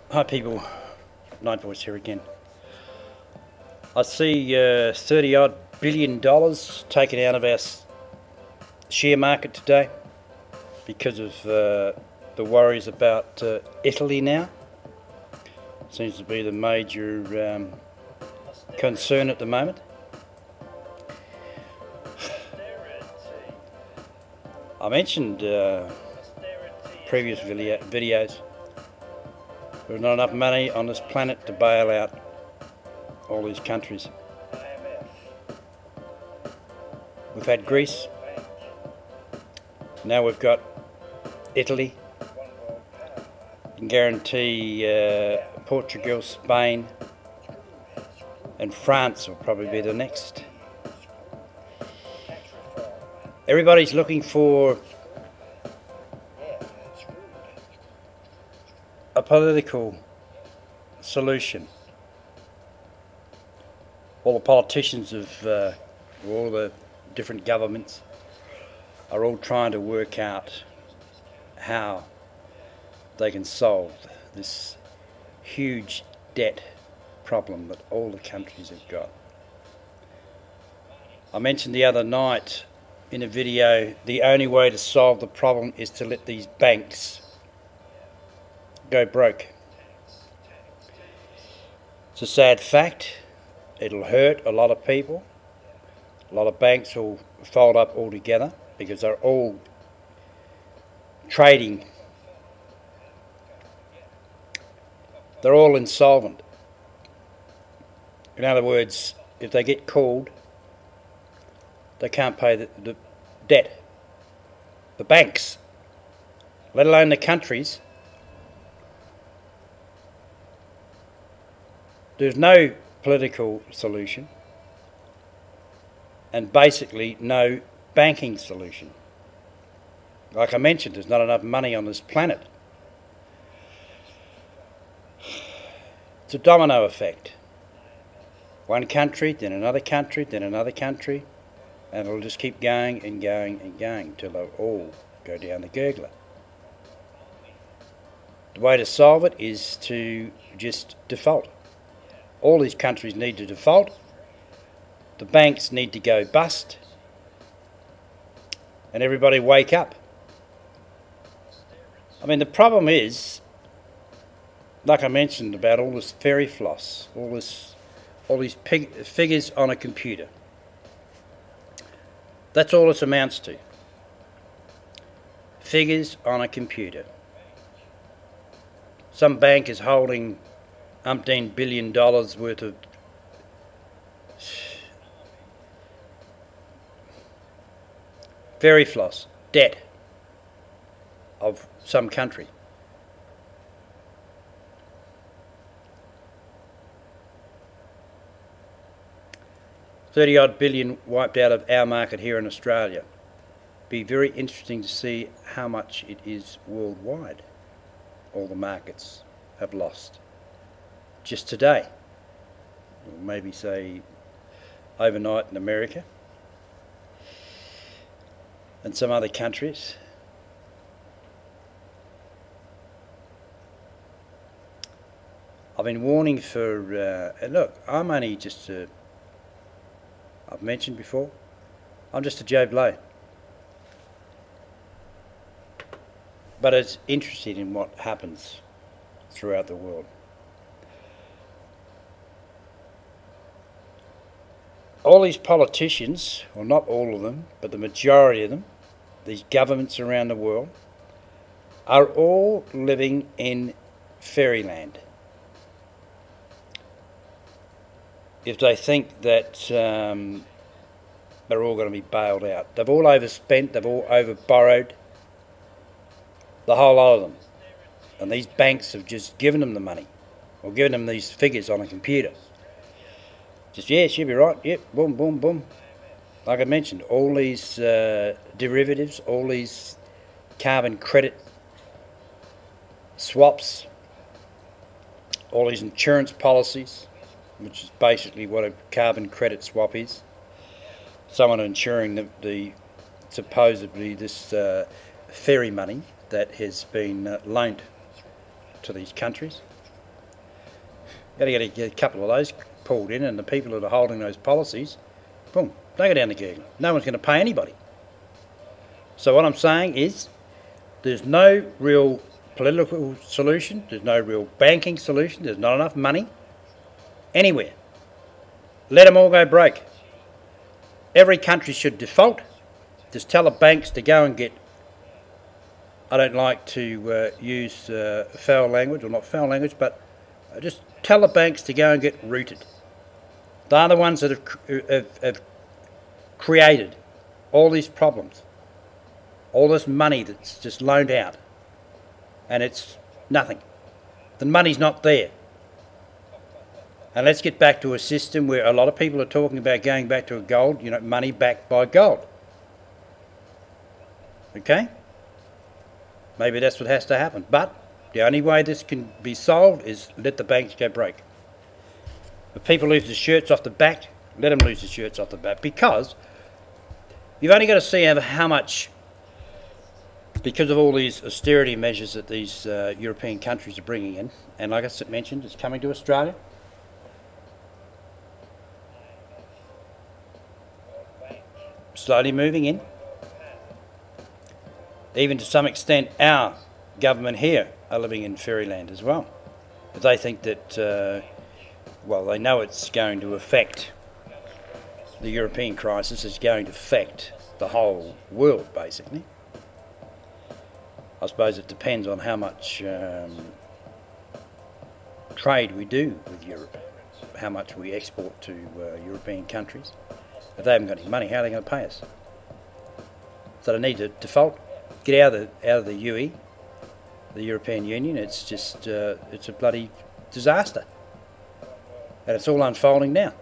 Hi people, Night Voice here again. I see 30 odd billion dollars taken out of our share market today because of the worries about Italy now. Seems to be the major concern at the moment. I mentioned previous videos, there's not enough money on this planet to bail out all these countries. We've had Greece, now we've got Italy. I can guarantee Portugal, Spain and France will probably be the next. Everybody's looking for a political solution. All the politicians of all the different governments are all trying to work out how they can solve this huge debt problem that all the countries have got. I mentioned the other night in a video, the only way to solve the problem is to let these banks go broke. It's a sad fact. It'll hurt a lot of people. A lot of banks will fold up altogether because they're all trading. They're all insolvent. In other words, if they get called, they can't pay the debt. The banks, let alone the countries. There's no political solution and basically no banking solution. Like I mentioned, there's not enough money on this planet. It's a domino effect. One country, then another country, then another country, and it'll just keep going and going and going till they'll all go down the gurgler. The way to solve it is to just default. All these countries need to default. The banks need to go bust. And everybody wake up. I mean, the problem is, like I mentioned about all this fairy floss, all these figures on a computer. That's all this amounts to. Figures on a computer. Some bank is holding umpteen billion dollars worth of fairy floss, debt of some country. $30 odd billion wiped out of our market here in Australia. Be very interesting to see how much it is worldwide. All the markets have lost. Just today, or maybe say overnight in America and some other countries. I've been warning for, and look, I'm only just I've mentioned before, I'm just a Joe Blow. But it's interested in what happens throughout the world. All these politicians, well not all of them, but the majority of them, these governments around the world, are all living in fairyland. If they think that they're all going to be bailed out. They've all overspent, they've all over-borrowed, the whole lot of them. And these banks have just given them the money, or given them these figures on a computer. Just, yeah, she'll be right, yep, boom, boom, boom. Like I mentioned, all these derivatives, all these carbon credit swaps, all these insurance policies, which is basically what a carbon credit swap is. Someone insuring the supposedly this fairy money that has been loaned to these countries. Got to get a couple of those pulled in, and the people that are holding those policies, boom, they go down the gurgler. No one's going to pay anybody. So what I'm saying is, there's no real political solution, there's no real banking solution, there's not enough money anywhere. Let them all go broke. Every country should default. Just tell the banks to go and get, I don't like to use foul language, or not foul language, but just tell the banks to go and get rooted. They're the ones that have created all these problems, all this money that's just loaned out, and it's nothing. The money's not there. And let's get back to a system where a lot of people are talking about going back to a gold, money backed by gold. Okay? Maybe that's what has to happen. But the only way this can be solved is let the banks go broke. If people lose the shirts off the back, let them lose the shirts off the back. Because you've only got to see how much, because of all these austerity measures that these European countries are bringing in, and like I mentioned, it's coming to Australia. Slowly moving in. Even to some extent, our government here are living in fairyland as well. But they think that, well, they know it's going to affect the European crisis, it's going to affect the whole world, basically. I suppose it depends on how much trade we do with Europe, how much we export to European countries. If they haven't got any money, how are they going to pay us? So they need to default, get out of the UE, the European Union. It's just it's a bloody disaster, and it's all unfolding now.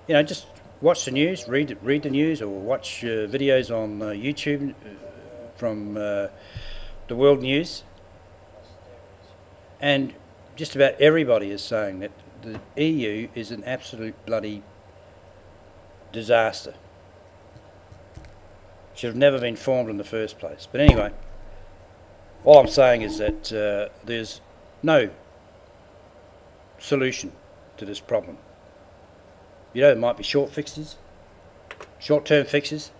Just watch the news, read the news, or watch videos on YouTube from the World News, and just about everybody is saying that the EU is an absolute bloody disaster. Should have never been formed in the first place. But anyway, all I'm saying is that there's no solution to this problem. There might be short-term fixes,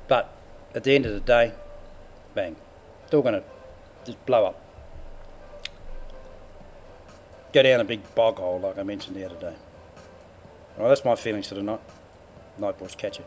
but at the end of the day, bang, it's all going to just blow up. Go down a big bog hole like I mentioned the other day. Well, that's my feelings for the night. Night boys, catch you.